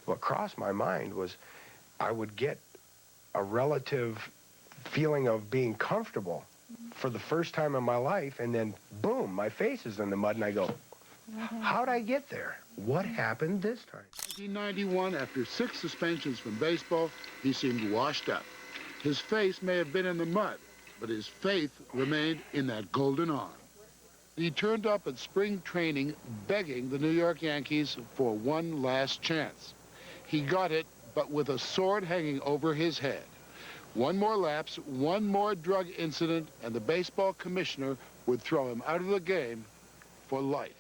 what crossed my mind was I would get a relative feeling of being comfortable for the first time in my life, and then boom, my face is in the mud, and I go, how'd I get there? What happened this time? 1991, after 6 suspensions from baseball, he seemed washed up. His face may have been in the mud, but his faith remained in that golden arm. He turned up at spring training begging the New York Yankees for one last chance. He got it, but with a sword hanging over his head. One more lapse, one more drug incident, and the baseball commissioner would throw him out of the game for life.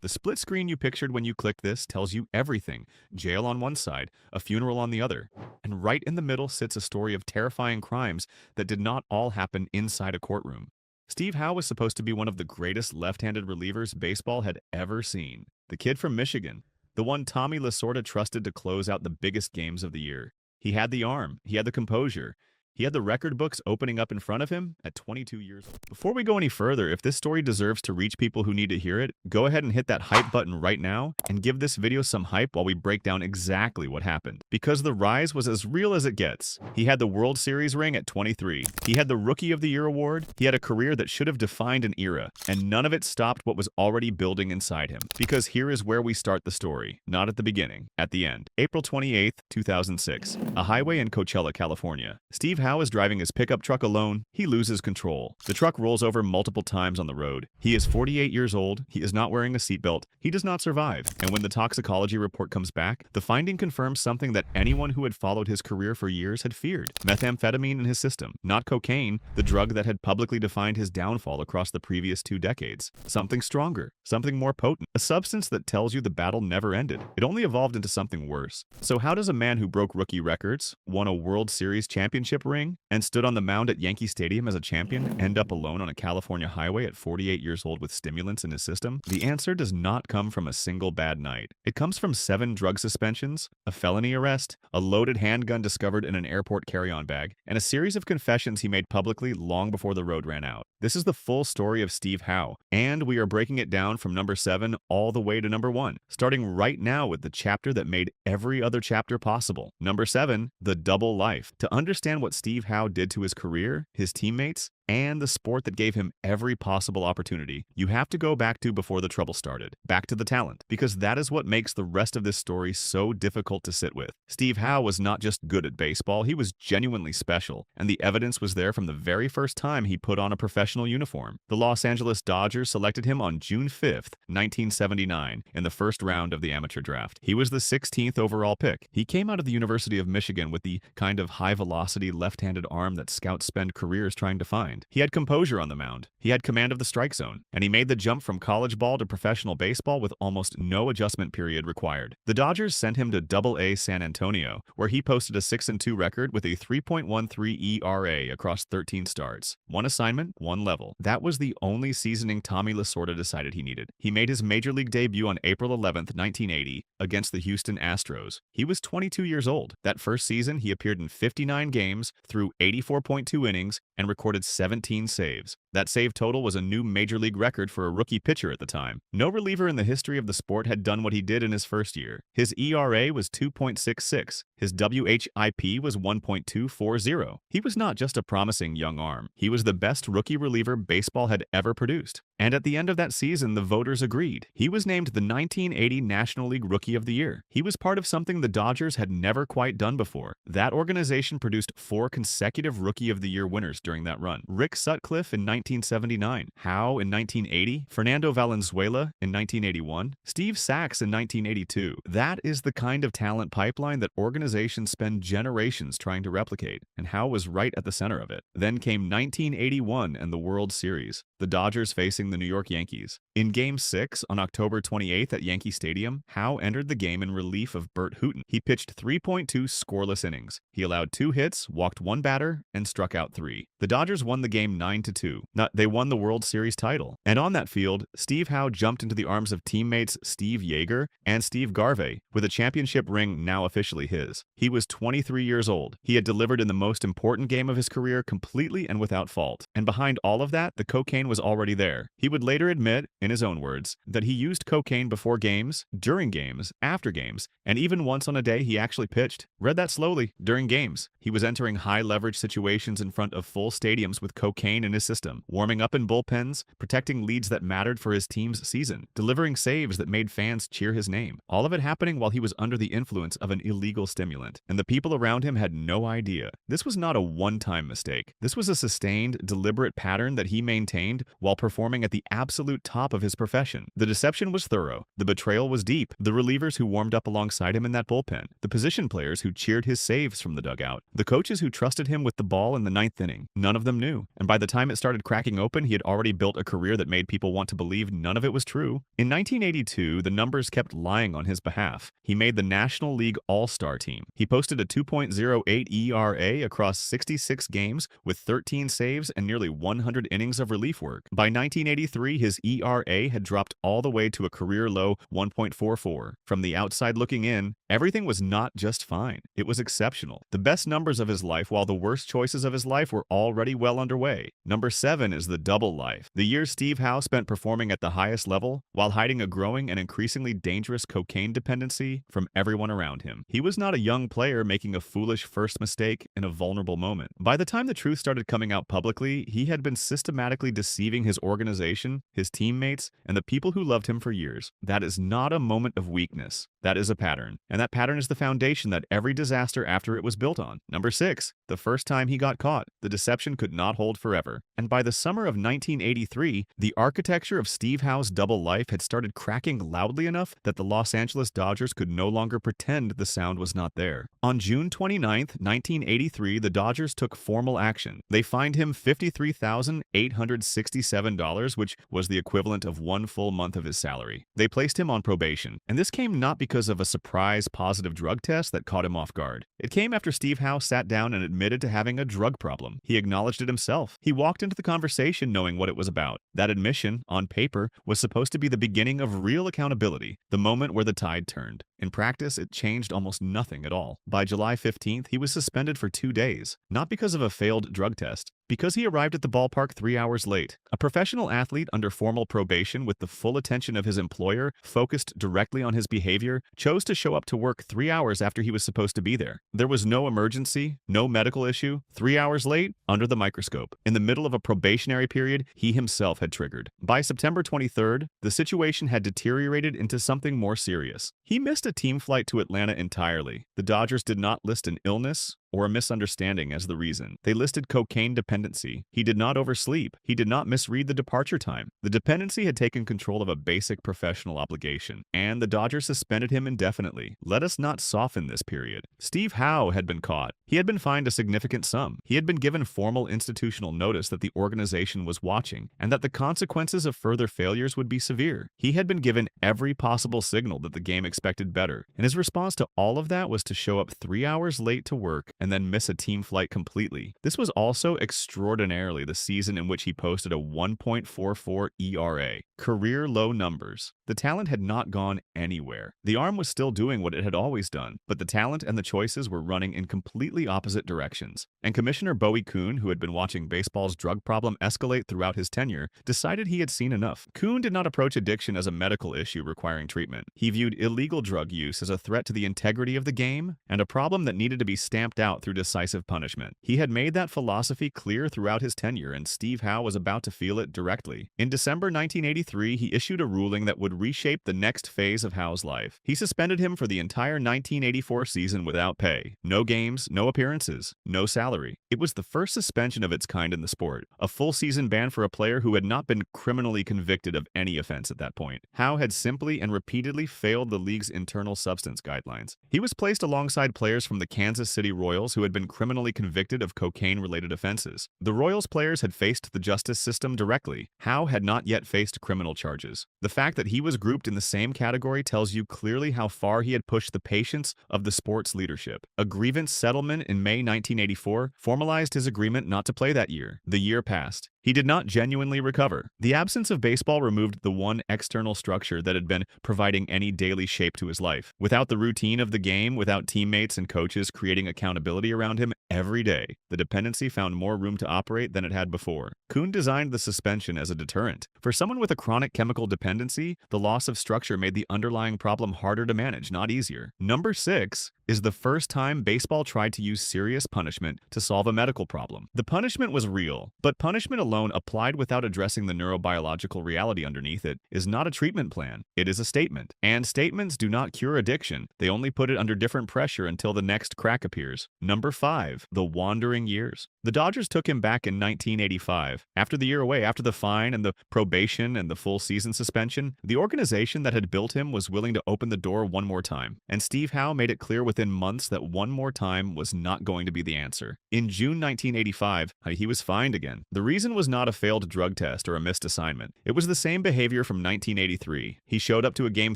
The split screen you pictured when you clicked this tells you everything. Jail on one side, a funeral on the other. And right in the middle sits a story of terrifying crimes that did not all happen inside a courtroom. Steve Howe was supposed to be one of the greatest left-handed relievers baseball had ever seen. The kid from Michigan, the one Tommy Lasorda trusted to close out the biggest games of the year. He had the arm, he had the composure, he had the record books opening up in front of him at 22 years old. Before we go any further, if this story deserves to reach people who need to hear it, go ahead and hit that hype button right now and give this video some hype while we break down exactly what happened. Because the rise was as real as it gets. He had the World Series ring at 23. He had the Rookie of the Year award. He had a career that should have defined an era. And none of it stopped what was already building inside him. Because here is where we start the story. Not at the beginning, at the end. April 28th, 2006. A highway in Coachella, California. Steve Howe is driving his pickup truck alone. He loses control. The truck rolls over multiple times on the road. He is 48 years old. He is not wearing a seatbelt. He does not survive. And when the toxicology report comes back, the finding confirms something that anyone who had followed his career for years had feared. Methamphetamine in his system, not cocaine, the drug that had publicly defined his downfall across the previous 2 decades. Something stronger, something more potent, a substance that tells you the battle never ended. It only evolved into something worse. So how does a man who broke rookie records, won a World Series championship ring, and stood on the mound at Yankee Stadium as a champion end up alone on a California highway at 48 years old with stimulants in his system? The answer does not come from a single bad night. It comes from 7 drug suspensions, a felony arrest, a loaded handgun discovered in an airport carry-on bag, and a series of confessions he made publicly long before the road ran out. This is the full story of Steve Howe, and we are breaking it down from number 7 all the way to number 1, starting right now with the chapter that made every other chapter possible. Number 7, the double life. To understand what Steve Howe did to his career, his teammates, and the sport that gave him every possible opportunity, you have to go back to before the trouble started, back to the talent, because that is what makes the rest of this story so difficult to sit with. Steve Howe was not just good at baseball, he was genuinely special, and the evidence was there from the very first time he put on a professional uniform. The Los Angeles Dodgers selected him on June 5th, 1979, in the first round of the amateur draft. He was the 16th overall pick. He came out of the University of Michigan with the kind of high-velocity left-handed arm that scouts spend careers trying to find. He had composure on the mound. He had command of the strike zone, and he made the jump from college ball to professional baseball with almost no adjustment period required. The Dodgers sent him to Double-A San Antonio, where he posted a 6-2 record with a 3.13 ERA across 13 starts. 1 assignment, 1 level. That was the only seasoning Tommy Lasorda decided he needed. He made his major league debut on April 11th, 1980, against the Houston Astros. He was 22 years old. That first season, he appeared in 59 games, threw 84.2 innings, and recorded 17 saves. That save total was a new major league record for a rookie pitcher at the time. No reliever in the history of the sport had done what he did in his first year. His ERA was 2.66. His WHIP was 1.240. He was not just a promising young arm. He was the best rookie reliever baseball had ever produced. And at the end of that season, the voters agreed. He was named the 1980 National League Rookie of the Year. He was part of something the Dodgers had never quite done before. That organization produced 4 consecutive Rookie of the Year winners during that run. Rick Sutcliffe in 1979, Howe in 1980, Fernando Valenzuela in 1981, Steve Sax in 1982. That is the kind of talent pipeline that organizations spend generations trying to replicate, and Howe was right at the center of it. Then came 1981 and the World Series, the Dodgers facing the New York Yankees. In Game 6 on October 28th at Yankee Stadium, Howe entered the game in relief of Burt Hooton. He pitched 3.2 scoreless innings. He allowed 2 hits, walked 1 batter, and struck out 3. The Dodgers won the game 9-2. They won the World Series title. And on that field, Steve Howe jumped into the arms of teammates Steve Yeager and Steve Garvey, with a championship ring now officially his. He was 23 years old. He had delivered in the most important game of his career completely and without fault. And behind all of that, the cocaine was already there. He would later admit, in his own words, that he used cocaine before games, during games, after games, and even once on a day he actually pitched. Read that slowly. During games, he was entering high-leverage situations in front of full stadiums with cocaine in his system, warming up in bullpens, protecting leads that mattered for his team's season, delivering saves that made fans cheer his name. All of it happening while he was under the influence of an illegal stimulant, and the people around him had no idea. This was not a one-time mistake. This was a sustained, deliberate pattern that he maintained while performing at the absolute top of his profession. The deception was thorough. The betrayal was deep. The relievers who warmed up alongside him in that bullpen, the position players who cheered his saves from the dugout, the coaches who trusted him with the ball in the ninth inning, none of them knew. And by the time it started cracking open, he had already built a career that made people want to believe none of it was true. In 1982, the numbers kept lying on his behalf. He made the National League All-Star team. He posted a 2.08 ERA across 66 games with 13 saves and nearly 100 innings of relief work. By 1983, his ERA had dropped all the way to a career-low 1.44. From the outside looking in, everything was not just fine. It was exceptional. The best numbers of his life, while the worst choices of his life were already well underway. Number 7 is the double life. The year Steve Howe spent performing at the highest level while hiding a growing and increasingly dangerous cocaine dependency from everyone around him. He was not a young player making a foolish first mistake in a vulnerable moment. By the time the truth started coming out publicly, he had been systematically deceiving his organization, his teammates, and the people who loved him for years. That is not a moment of weakness. That is a pattern. And that pattern is the foundation that every disaster after it was built on. Number 6, the first time he got caught, the deception could not hold forever. And by the summer of 1983, the architecture of Steve Howe's double life had started cracking loudly enough that the Los Angeles Dodgers could no longer pretend the sound was not there. On June 29, 1983, the Dodgers took formal action. They fined him $53,867, which was the equivalent of 1 full month of his salary. They placed him on probation, and this came not because of a surprise positive drug test that caught him off guard. It came after Steve Howe sat down and admitted to having a drug problem. He acknowledged it himself. He walked into the conversation knowing what it was about. That admission, on paper, was supposed to be the beginning of real accountability, the moment where the tide turned. In practice, it changed almost nothing at all. By July 15th, he was suspended for 2 days, not because of a failed drug test, because he arrived at the ballpark 3 hours late. A professional athlete under formal probation with the full attention of his employer, focused directly on his behavior, chose to show up to work 3 hours after he was supposed to be there. There was no emergency, no medical issue. 3 hours late, under the microscope. In the middle of a probationary period he himself had triggered. By September 23rd, the situation had deteriorated into something more serious. He missed a team flight to Atlanta entirely. The Dodgers did not list an illness or a misunderstanding as the reason. They listed cocaine dependency. He did not oversleep. He did not misread the departure time. The dependency had taken control of a basic professional obligation, and the Dodgers suspended him indefinitely. Let us not soften this period. Steve Howe had been caught. He had been fined a significant sum. He had been given formal institutional notice that the organization was watching, and that the consequences of further failures would be severe. He had been given every possible signal that the game expected better, and his response to all of that was to show up 3 hours late to work and then miss a team flight completely. This was also extraordinarily the season in which he posted a 1.44 ERA. Career low numbers. The talent had not gone anywhere. The arm was still doing what it had always done, but the talent and the choices were running in completely opposite directions. And Commissioner Bowie Kuhn, who had been watching baseball's drug problem escalate throughout his tenure, decided he had seen enough. Kuhn did not approach addiction as a medical issue requiring treatment. He viewed illegal drug use as a threat to the integrity of the game and a problem that needed to be stamped out through decisive punishment. He had made that philosophy clear throughout his tenure, and Steve Howe was about to feel it directly. In December 1983, he issued a ruling that would reshape the next phase of Howe's life. He suspended him for the entire 1984 season without pay. No games, no appearances, no salary. It was the first suspension of its kind in the sport, a full season ban for a player who had not been criminally convicted of any offense at that point. Howe had simply and repeatedly failed the league's internal substance guidelines. He was placed alongside players from the Kansas City Royals who had been criminally convicted of cocaine-related offenses. The Royals players had faced the justice system directly. Howe had not yet faced criminal charges. The fact that he was grouped in the same category tells you clearly how far he had pushed the patience of the sport's leadership. A grievance settlement in May 1984 formalized his agreement not to play that year. The year passed. He He did not genuinely recover. The absence of baseball removed the one external structure that had been providing any daily shape to his life. Without the routine of the game, without teammates and coaches creating accountability around him every day, the dependency found more room to operate than it had before. Kuhn designed the suspension as a deterrent. For someone with a chronic chemical dependency, the loss of structure made the underlying problem harder to manage, not easier. Number 6 is the first time baseball tried to use serious punishment to solve a medical problem. The punishment was real, but punishment alone applied without addressing the neurobiological reality underneath it is not a treatment plan. It is a statement. And statements do not cure addiction. They only put it under different pressure until the next crack appears. Number 5, the wandering years. The Dodgers took him back in 1985. After the year away, after the fine and the probation and the full season suspension, the organization that had built him was willing to open the door one more time. And Steve Howe made it clear within months that one more time was not going to be the answer. In June 1985, he was fined again. The reason was not a failed drug test or a missed assignment. It was the same behavior from 1983. He showed up to a game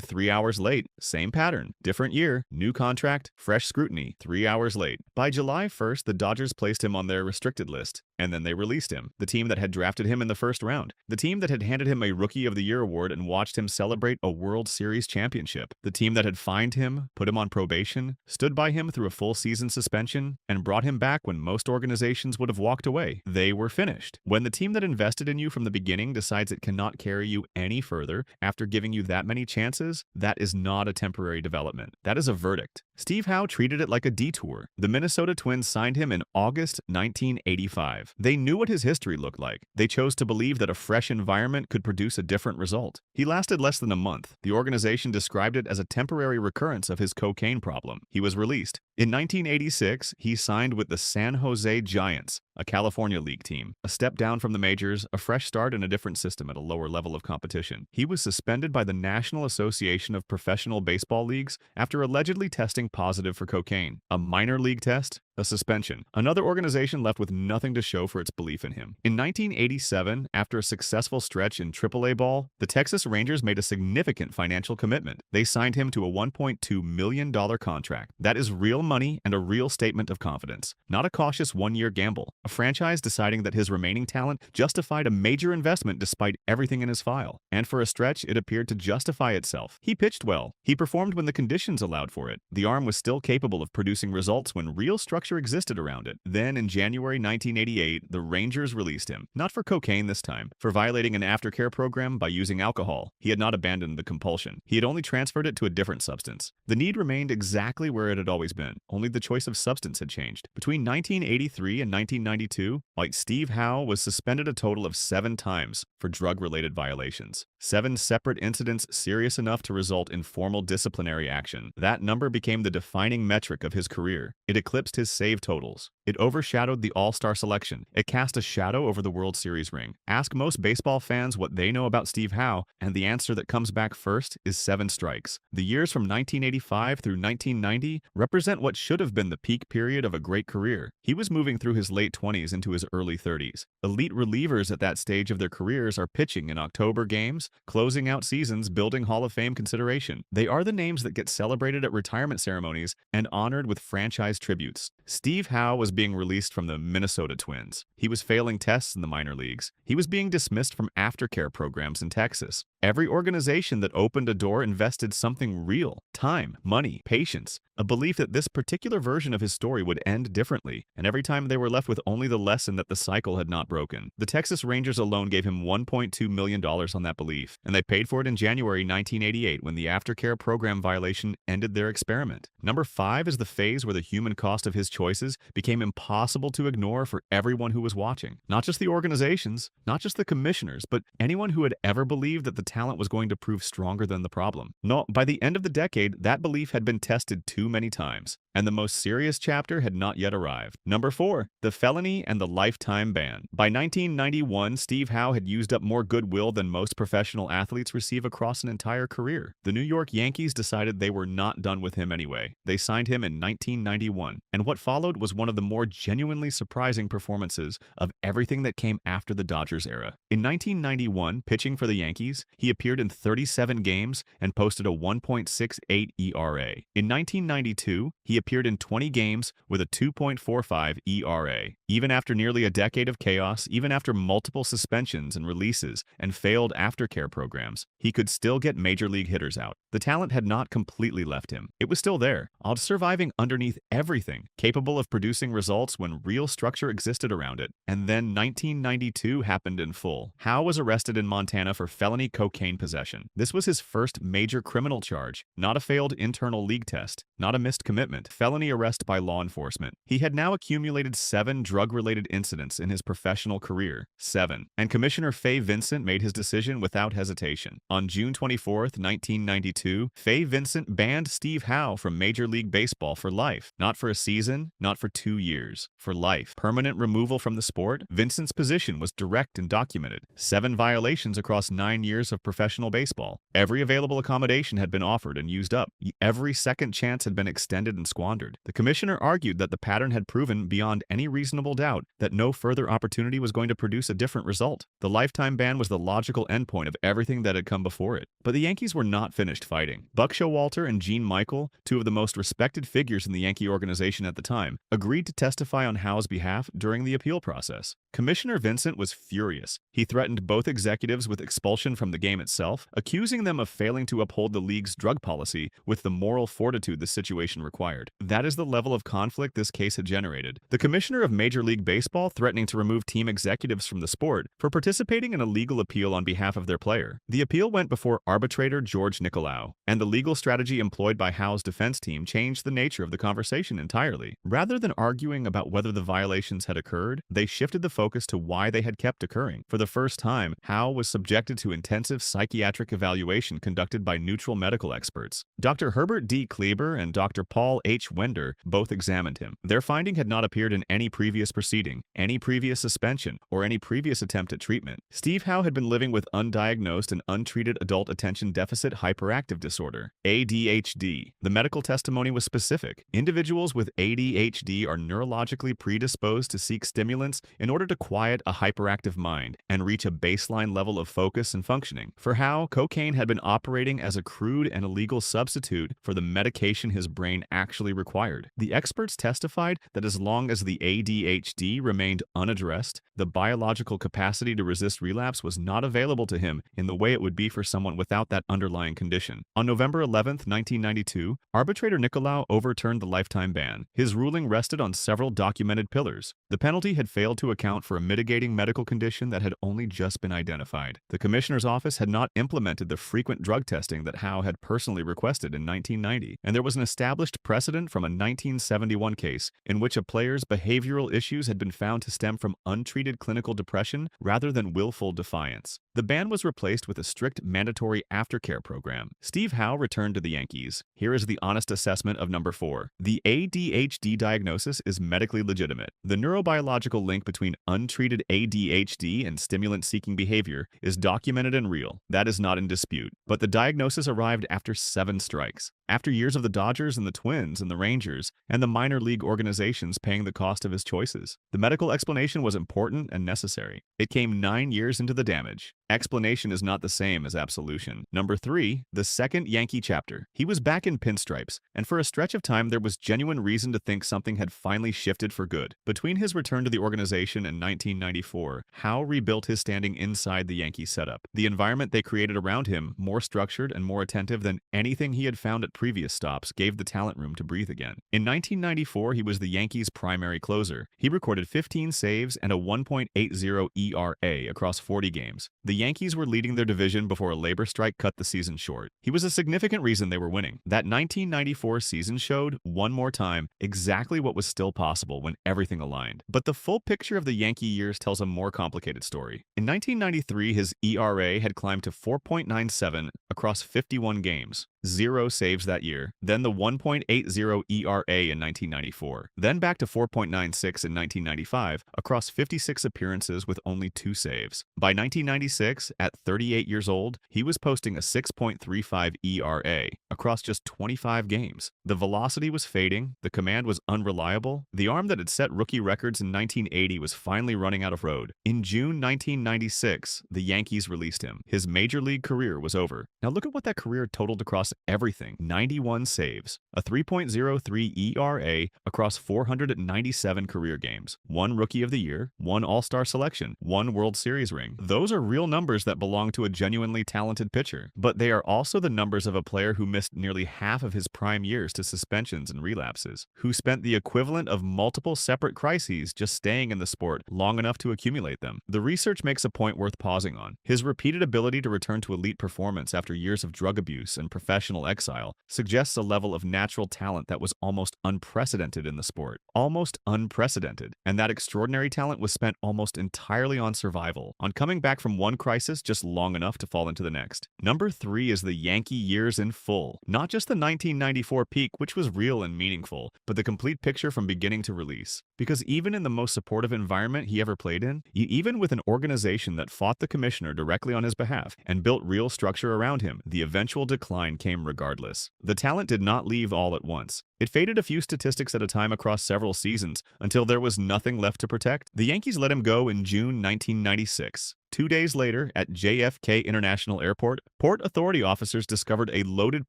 3 hours late. Same pattern. Different year, new contract, fresh scrutiny, 3 hours late. By July 1st, the Dodgers placed him on their restricted list, and then they released him. The team that had drafted him in the first round. The team that had handed him a Rookie of the Year award and watched him celebrate a World Series championship. The team that had fined him, put him on probation, stood by him through a full season suspension, and brought him back when most organizations would have walked away. They were finished. When the team that invested in you from the beginning decides it cannot carry you any further after giving you that many chances, that is not a temporary development. That is a verdict. Steve Howe treated it like a detour. The Minnesota Twins signed him in August 1985. They knew what his history looked like. They chose to believe that a fresh environment could produce a different result. He lasted less than a month. The organization described it as a temporary recurrence of his cocaine problem. He was released. In 1986, he signed with the San Jose Giants, a California League team. A step down from the majors, a fresh start in a different system at a lower level of competition. He was suspended by the National Association of Professional Baseball Leagues after allegedly testing positive for cocaine. A minor league test, a suspension. Another organization left with nothing to show for its belief in him. In 1987, after a successful stretch in AAA ball, the Texas Rangers made a significant financial commitment. They signed him to a $1.2 million contract. That is real money and a real statement of confidence, not a cautious one-year gamble. A franchise deciding that his remaining talent justified a major investment despite everything in his file. And for a stretch, it appeared to justify itself. He pitched well. He performed when the conditions allowed for it. The arm was still capable of producing results when real structure existed around it. Then, in January 1988, the Rangers released him. Not for cocaine this time, for violating an aftercare program by using alcohol. He had not abandoned the compulsion. He had only transferred it to a different substance. The need remained exactly where it had always been. Only the choice of substance had changed. Between 1983 and 1992, Steve Howe was suspended a total of 7 times for drug-related violations. 7 separate incidents serious enough to result in formal disciplinary action. That number became the defining metric of his career. It eclipsed his save totals. It overshadowed the All-Star selection. It cast a shadow over the World Series ring. Ask most baseball fans what they know about Steve Howe, and the answer that comes back first is 7 strikes. The years from 1985 through 1990 represent what should have been the peak period of a great career. He was moving through his late 20s into his early 30s. Elite relievers at that stage of their careers are pitching in October games, closing out seasons, building Hall of Fame consideration. They are the names that get celebrated at retirement ceremonies and honored with franchise tributes. Steve Howe was being released from the Minnesota Twins. He was failing tests in the minor leagues. He was being dismissed from aftercare programs in Texas. Every organization that opened a door invested something real: time, money, patience, a belief that this particular version of his story would end differently, and every time they were left with only the lesson that the cycle had not broken. The Texas Rangers alone gave him $1.2 million on that belief, and they paid for it in January 1988 when the aftercare program violation ended their experiment. Number 5 is the phase where the human cost of his choices became impossible to ignore for everyone who was watching. Not just the organizations, not just the commissioners, but anyone who had ever believed that the talent was going to prove stronger than the problem. No, by the end of the decade, that belief had been tested too many times, and the most serious chapter had not yet arrived. Number 4, the felony and the lifetime ban. By 1991, Steve Howe had used up more goodwill than most professional athletes receive across an entire career. The New York Yankees decided they were not done with him anyway. They signed him in 1991, and what followed was one of the more genuinely surprising performances of everything that came after the Dodgers era. In 1991, pitching for the Yankees, he appeared in 37 games and posted a 1.68 ERA. In 1992, he appeared in 20 games with a 2.45 ERA. Even after nearly a decade of chaos, even after multiple suspensions and releases and failed aftercare programs, he could still get major league hitters out. The talent had not completely left him. It was still there, surviving underneath everything, capable of producing results when real structure existed around it. And then 1992 happened in full. Howe was arrested in Montana for felony cocaine possession. This was his first major criminal charge, not a failed internal league test, not a missed commitment, felony arrest by law enforcement. He had now accumulated 7 drug-related incidents in his professional career. 7. And Commissioner Fay Vincent made his decision without hesitation. On June 24, 1992, Fay Vincent banned Steve Howe from Major League Baseball for life. Not for a season, not for 2 years. For life. Permanent removal from the sport. Vincent's position was direct and documented. 7 violations across 9 years of professional baseball. Every available accommodation had been offered and used up. Every second chance had been extended and squandered. The commissioner argued that the pattern had proven beyond any reasonable doubt that no further opportunity was going to produce a different result. The lifetime ban was the logical endpoint of everything that had come before it. But the Yankees were not finished fighting. Buck Showalter and Gene Michael, 2 of the most respected figures in the Yankee organization at the time, agreed to testify on Howe's behalf during the appeal process. Commissioner Vincent was furious. He threatened both executives with expulsion from the game itself, accusing them of failing to uphold the league's drug policy with the moral fortitude the situation required. That is the level of conflict this case had generated. The commissioner of Major League Baseball threatening to remove team executives from the sport for participating in a legal appeal on behalf of their player. The appeal went before arbitrator George Nicolau, and the legal strategy employed by Howe's defense team changed the nature of the conversation entirely. Rather than arguing about whether the violations had occurred, they shifted the focus to why they had kept occurring. For the first time, Howe was subjected to intensive psychiatric evaluation conducted by neutral medical experts. Dr. Herbert D. Kleber and Dr. Paul H. Wender both examined him. Their finding had not appeared in any previous proceeding, any previous suspension, or any previous attempt at treatment. Steve Howe had been living with undiagnosed and untreated adult attention deficit hyperactive disorder, ADHD. The medical testimony was specific. Individuals with ADHD are neurologically predisposed to seek stimulants in order to quiet a hyperactive mind and reach a baseline level of focus and functioning. For Howe, cocaine had been operating as a crude and illegal substitute for the medication his brain actually required. The experts testified that as long as the ADHD remained unaddressed, the biological capacity to resist relapse was not available to him in the way it would be for someone without that underlying condition. On November 11, 1992, arbitrator Nicolau overturned the lifetime ban. His ruling rested on several documented pillars. The penalty had failed to account for a mitigating medical condition that had only just been identified. The commissioner's office had not implemented the frequent drug testing that Howe had personally requested in 1990, and there was an established precedent from a 1971 case in which a player's behavioral issues had been found to stem from untreated clinical depression rather than willful defiance. The ban was replaced with a strict mandatory aftercare program. Steve Howe returned to the Yankees. Here is the honest assessment of number 4. The ADHD diagnosis is medically legitimate. The neurobiological link between untreated ADHD and stimulant-seeking behavior is documented and real. That is not in dispute. But the diagnosis arrived after 7 strikes. After years of the Dodgers and the Twins and the Rangers and the minor league organizations paying the cost of his choices. The medical explanation was important and necessary. It came 9 years into the damage. Explanation is not the same as absolution. Number 3, the second Yankee chapter. He was back in pinstripes, and for a stretch of time there was genuine reason to think something had finally shifted for good. Between his return to the organization in 1994, Howe rebuilt his standing inside the Yankee setup. The environment they created around him, more structured and more attentive than anything he had found at previous stops, gave the talent room to breathe again. In 1994, he was the Yankees' primary closer. He recorded 15 saves and a 1.80 ERA across 40 games. The Yankees were leading their division before a labor strike cut the season short. He was a significant reason they were winning. That 1994 season showed, one more time, exactly what was still possible when everything aligned. But the full picture of the Yankee years tells a more complicated story. In 1993, his ERA had climbed to 4.97 across 51 games. 0 saves that year, then the 1.80 ERA in 1994, then back to 4.96 in 1995 across 56 appearances with only 2 saves. By 1996, at 38 years old, he was posting a 6.35 ERA across just 25 games. The velocity was fading, the command was unreliable, the arm that had set rookie records in 1980 was finally running out of road. In June 1996, the Yankees released him. His major league career was over. Now look at what that career totaled across everything, 91 saves, a 3.03 ERA across 497 career games, 1 Rookie of the Year, 1 All-Star selection, 1 World Series ring. Those are real numbers that belong to a genuinely talented pitcher, but they are also the numbers of a player who missed nearly half of his prime years to suspensions and relapses, who spent the equivalent of multiple separate crises just staying in the sport long enough to accumulate them. The research makes a point worth pausing on. His repeated ability to return to elite performance after years of drug abuse and professional exile suggests a level of natural talent that was almost unprecedented in the sport. Almost unprecedented. And that extraordinary talent was spent almost entirely on survival, on coming back from one crisis just long enough to fall into the next. Number 3 is the Yankee years in full. Not just the 1994 peak, which was real and meaningful, but the complete picture from beginning to release. Because even in the most supportive environment he ever played in, even with an organization that fought the commissioner directly on his behalf and built real structure around him, the eventual decline came regardless. The talent did not leave all at once. It faded a few statistics at a time across several seasons until there was nothing left to protect. The Yankees let him go in June 1996. 2 days later, at JFK International Airport, Port Authority officers discovered a loaded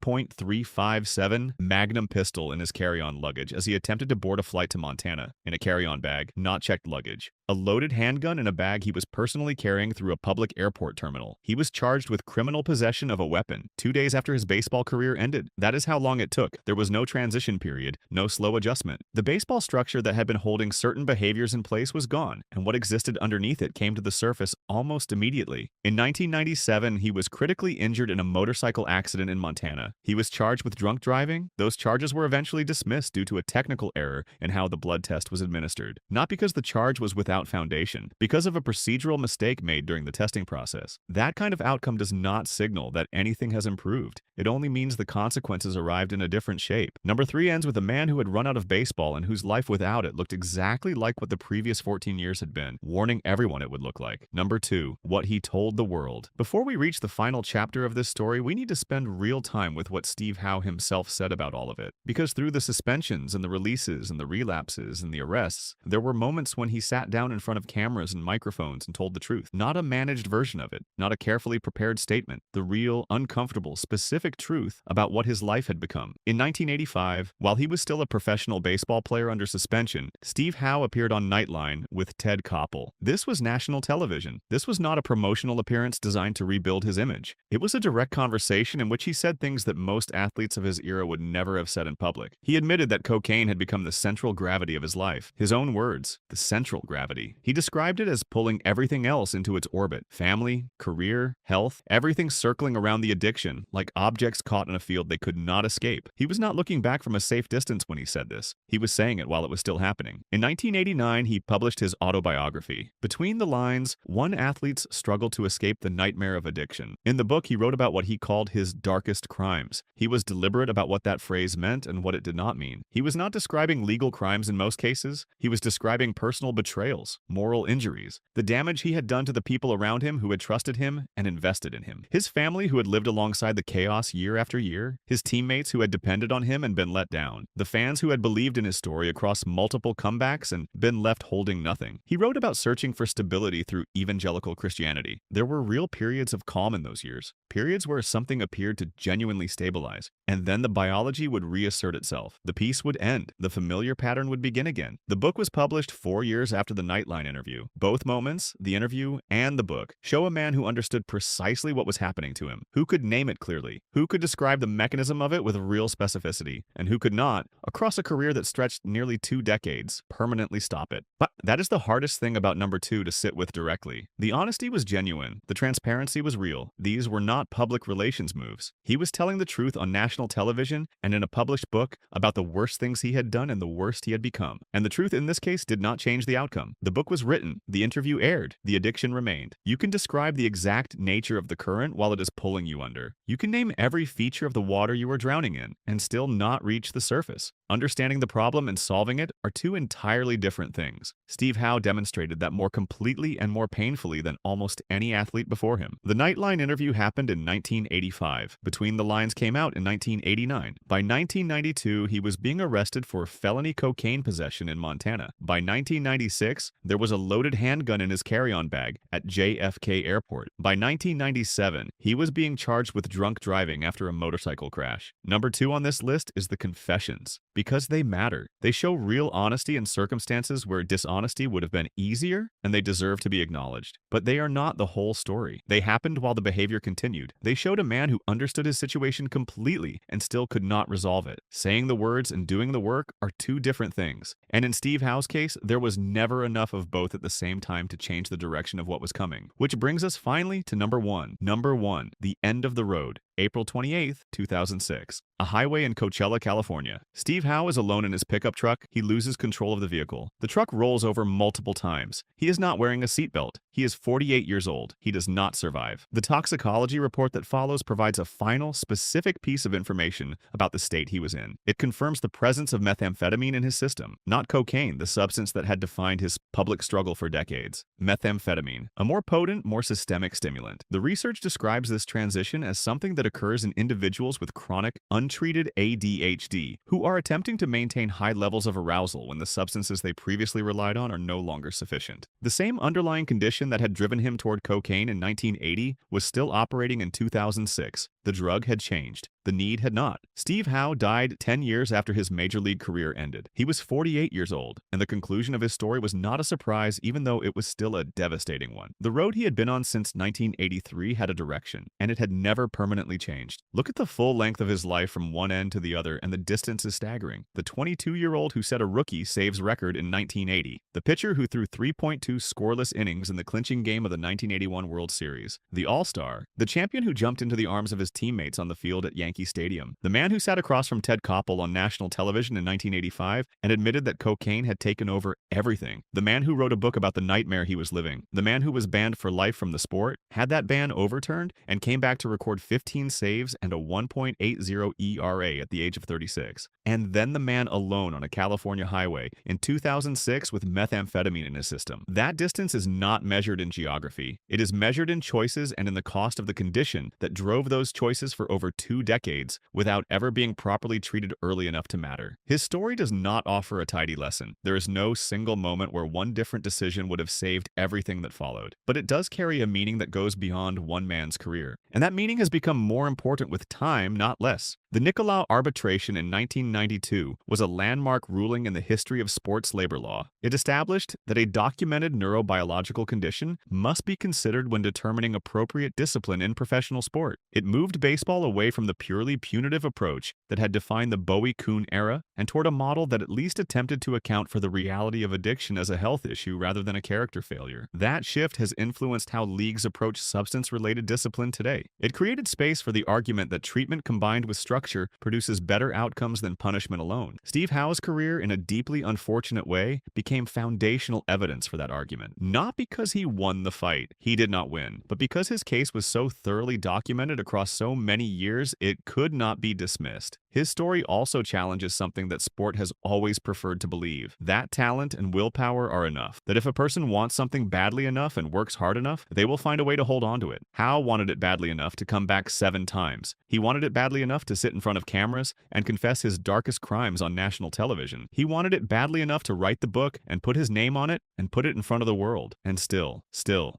.357 Magnum pistol in his carry-on luggage as he attempted to board a flight to Montana in a carry-on bag, not checked luggage. A loaded handgun in a bag he was personally carrying through a public airport terminal. He was charged with criminal possession of a weapon 2 days after his baseball career ended. That is how long it took. There was no transition period, no slow adjustment. The baseball structure that had been holding certain behaviors in place was gone, and what existed underneath it came to the surface almost immediately. In 1997, he was critically injured in a motorcycle accident in Montana. He was charged with drunk driving. Those charges were eventually dismissed due to a technical error in how the blood test was administered. Not because the charge was without foundation, because of a procedural mistake made during the testing process. That kind of outcome does not signal that anything has improved. It only means the consequences arrived in a different shape. Number 3 ends with a man who had run out of baseball and whose life without it looked exactly like what the previous 14 years had been, warning everyone it would look like. Number 2, what he told the world. Before we reach the final chapter of this story, we need to spend real time with what Steve Howe himself said about all of it. Because through the suspensions and the releases and the relapses and the arrests, there were moments when he sat down in front of cameras and microphones and told the truth. Not a managed version of it, not a carefully prepared statement, the real, uncomfortable, specific truth about what his life had become. In 1985, while he was still a professional baseball player under suspension, Steve Howe appeared on Nightline with Ted Koppel. This was national television. This was not a promotional appearance designed to rebuild his image. It was a direct conversation in which he said things that most athletes of his era would never have said in public. He admitted that cocaine had become the central gravity of his life. His own words, the central gravity. He described it as pulling everything else into its orbit. Family, career, health, everything circling around the addiction, like objects caught in a field they could not escape. He was not looking back from a safe distance when he said this. He was saying it while it was still happening. In 1989, he published his autobiography. Between the lines, one athlete's struggle to escape the nightmare of addiction. In the book, he wrote about what he called his darkest crimes. He was deliberate about what that phrase meant and what it did not mean. He was not describing legal crimes in most cases. He was describing personal betrayals, moral injuries, the damage he had done to the people around him who had trusted him and invested in him. His family who had lived alongside the chaos year after year, his teammates who had depended on him and been let down, the fans who had believed in his story across multiple comebacks and been left holding nothing. He wrote about searching for stability through evangelical Christianity. There were real periods of calm in those years, periods where something appeared to genuinely stabilize, and then the biology would reassert itself. The peace would end. The familiar pattern would begin again. The book was published 4 years after the Nightline interview. Both moments, the interview and the book, show a man who understood precisely what was happening to him, who could name it clearly, who could describe the mechanism of it with real specificity, and who could not, across a career that stretched nearly 2 decades, permanently stop it. But that is the hardest thing about number 2 to sit with directly. The honesty was genuine. The transparency was real. These were not public relations moves. He was telling the truth on national television and in a published book about the worst things he had done and the worst he had become. And the truth in this case did not change the outcome. The book was written, the interview aired, the addiction remained. You can describe the exact nature of the current while it is pulling you under. You can name every feature of the water you are drowning in and still not reach the the surface. Understanding the problem and solving it are two entirely different things. Steve Howe demonstrated that more completely and more painfully than almost any athlete before him. The Nightline interview happened in 1985. Between the Lines came out in 1989. By 1992, he was being arrested for felony cocaine possession in Montana. By 1996, there was a loaded handgun in his carry-on bag at JFK Airport. By 1997, he was being charged with drunk driving after a motorcycle crash. Number 2 on this list is the confessions. Because they matter. They show real honesty in circumstances where dishonesty would have been easier, and they deserve to be acknowledged. But they are not the whole story. They happened while the behavior continued. They showed a man who understood his situation completely and still could not resolve it. Saying the words and doing the work are two different things. And in Steve Howe's case, there was never enough of both at the same time to change the direction of what was coming. Which brings us finally to number 1. Number 1, the end of the road. April 28, 2006. A highway in Coachella, California. Steve Howe is alone in his pickup truck. He loses control of the vehicle. The truck rolls over multiple times. He is not wearing a seatbelt. He is 48 years old. He does not survive. The toxicology report that follows provides a final, specific piece of information about the state he was in. It confirms the presence of methamphetamine in his system, not cocaine, the substance that had defined his public struggle for decades. Methamphetamine, a more potent, more systemic stimulant. The research describes this transition as something that occurs in individuals with chronic, untreated ADHD who are attempting to maintain high levels of arousal when the substances they previously relied on are no longer sufficient. The same underlying condition that had driven him toward cocaine in 1980 was still operating in 2006. The drug had changed. The need had not. Steve Howe died 10 years after his major league career ended. He was 48 years old, and the conclusion of his story was not a surprise even though it was still a devastating one. The road he had been on since 1983 had a direction, and it had never permanently changed. Look at the full length of his life from one end to the other, and the distance is staggering. The 22-year-old who set a rookie saves record in 1980. The pitcher who threw 3.2 scoreless innings in the clinching game of the 1981 World Series. The All-Star. The champion who jumped into the arms of his teammates on the field at Yankee Stadium. The man who sat across from Ted Koppel on national television in 1985 and admitted that cocaine had taken over everything. The man who wrote a book about the nightmare he was living. The man who was banned for life from the sport, had that ban overturned, and came back to record 15 saves and a 1.80 ERA at the age of 36. And then the man alone on a California highway in 2006 with methamphetamine in his system. That distance is not measured in geography. It is measured in choices and in the cost of the condition that drove those choices for over 2 decades without ever being properly treated early enough to matter. His story does not offer a tidy lesson. There is no single moment where one different decision would have saved everything that followed. But it does carry a meaning that goes beyond one man's career. And that meaning has become more important with time, not less. The Nicolau arbitration in 1992 was a landmark ruling in the history of sports labor law. It established that a documented neurobiological condition must be considered when determining appropriate discipline in professional sport. It moved baseball away from the purely punitive approach that had defined the Bowie-Kuhn era and toward a model that at least attempted to account for the reality of addiction as a health issue rather than a character failure. That shift has influenced how leagues approach substance-related discipline today. It created space for the argument that treatment combined with structure produces better outcomes than punishment alone. Steve Howe's career, in a deeply unfortunate way, became foundational evidence for that argument. Not because he won the fight. He did not win. But because his case was so thoroughly documented across so many years, it could not be dismissed. His story also challenges something that sport has always preferred to believe. That talent and willpower are enough. That if a person wants something badly enough and works hard enough, they will find a way to hold on to it. Howe wanted it badly enough to come back 7 times. He wanted it badly enough to sit in front of cameras and confess his darkest crimes on national television. He wanted it badly enough to write the book and put his name on it and put it in front of the world. And still,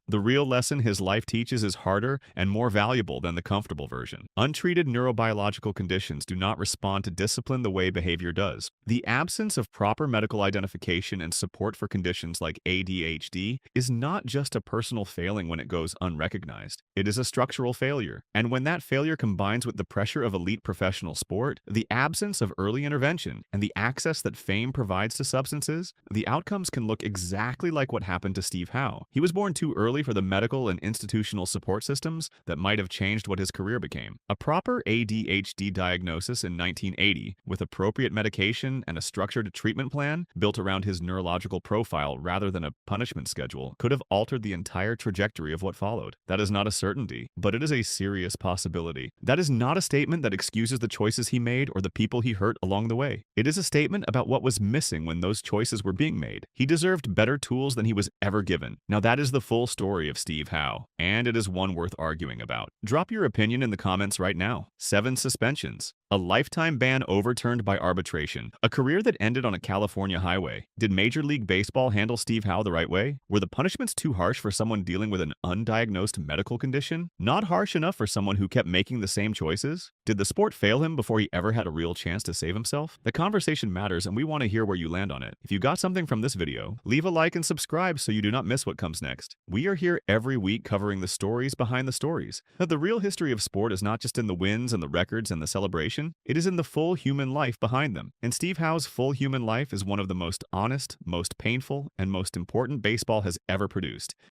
the real lesson his life teaches is harder and more valuable than the comfortable version. Untreated neurobiological conditions do not respond to discipline the way behavior does. The absence of proper medical identification and support for conditions like ADHD is not just a personal failing when it goes unrecognized. It is a structural failure. And when that failure combines with the pressure of elite professional sport, the absence of early intervention, and the access that fame provides to substances, the outcomes can look exactly like what happened to Steve Howe. He was born too early for the medical and institutional support systems that might have changed what his career became. A proper ADHD diagnosis in in 1980, with appropriate medication and a structured treatment plan built around his neurological profile rather than a punishment schedule, could have altered the entire trajectory of what followed. That is not a certainty, but it is a serious possibility. That is not a statement that excuses the choices he made or the people he hurt along the way. It is a statement about what was missing when those choices were being made. He deserved better tools than he was ever given. Now that is the full story of Steve Howe, and it is one worth arguing about. Drop your opinion in the comments right now. 7 suspensions. A lifetime ban overturned by arbitration. A career that ended on a California highway. Did Major League Baseball handle Steve Howe the right way? Were the punishments too harsh for someone dealing with an undiagnosed medical condition? Not harsh enough for someone who kept making the same choices? Did the sport fail him before he ever had a real chance to save himself? The conversation matters, and we want to hear where you land on it. If you got something from this video, leave a like and subscribe so you do not miss what comes next. We are here every week covering the stories behind the stories. The real history of sport is not just in the wins and the records and the celebration. It is in the full human life behind them. And Steve Howe's full human life is one of the most honest, most painful, and most important baseball has ever produced.